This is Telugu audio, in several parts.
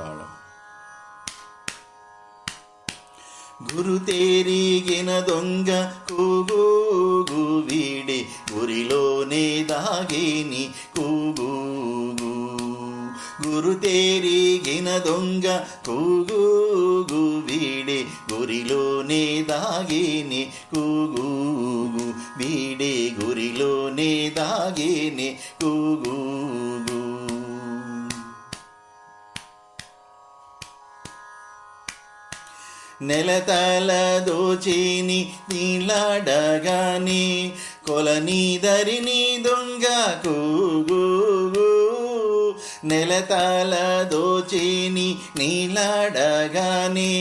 తాళం. గురు తేరిగిన దొంగ కూగూగు వీడే గురిలోనే దాగేని కూగూగు. గురు తేరిగిన దొంగ కూగూగు వీడే గురిలోనే దాగేని కూగూగు. వీడే గురిలోనే దాగేని కూగూగు. నెలతల దోచేని నీలాడగాని కొలనీదరిని దొంగ కూగూగు. నెలతల దోచేని నీలాడగాని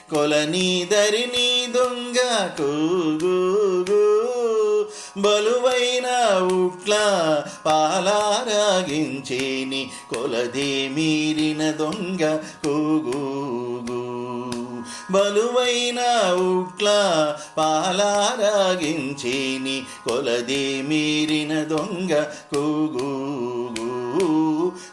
కొలనీదరిని దొంగ కూగూగు. బలువైన ఉట్ల పాలారగించేని కొలదే మీరిన దొంగ కూగూగు. బలువైన ఉట్ల పాలారగించేని కొలదే మీరిన దొంగ కూగూగు.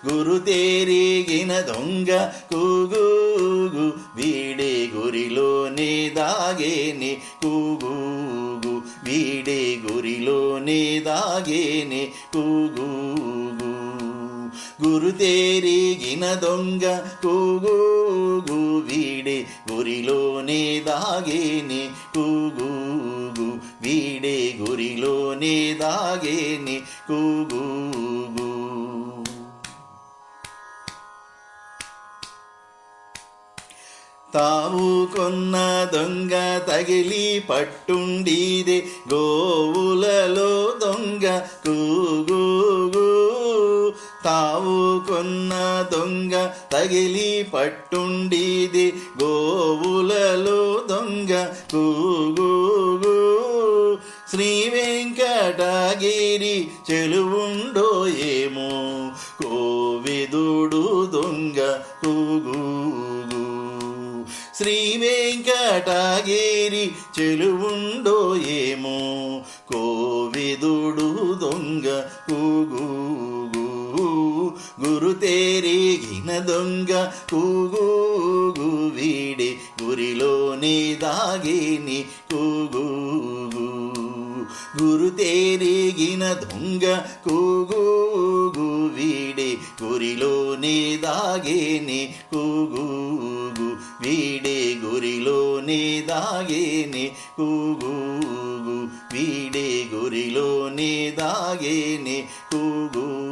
గురు తేరిగిన దొంగ కూగూగు వీడే గురిలోనే దాగేని కూగూగు. వీడే గురిలోనే దాగేని కూగూగు. గురు తేరిగిన దొంగ కూగూగు వీడే గురిలోనే దాగేని కూగూగు. వీడే గురిలోనే దాగేని కూగూగు. తావు కొన్న దొంగ తగిలి పట్టుండిదే గోవులలో దొంగ కూగూగు. తావు కొన్న దొంగ తగిలి పట్టుండిదే గోవులలో దొంగ కూగూగు. శ్రీ వెంకటగిరి చెలువుండో ఏమో కోవిదుడు దొంగ కూగూగు. శ్రీ వెంకటగిరి చెలువుండో ఏమో కోవిదుడు దొంగ కూగూగు. గురు తేరిగిన దొంగ కూగూగు వీడే గురిలోనే దాగేని కూగూగు. గురు తేరిగిన దొంగ కూగూగు వీడే గురిలోనే దాగేని కూగూగు. వీడే గురిలోనే దాగేని కూగూగు. వీడే గురిలోనే దాగేని కూగూగు.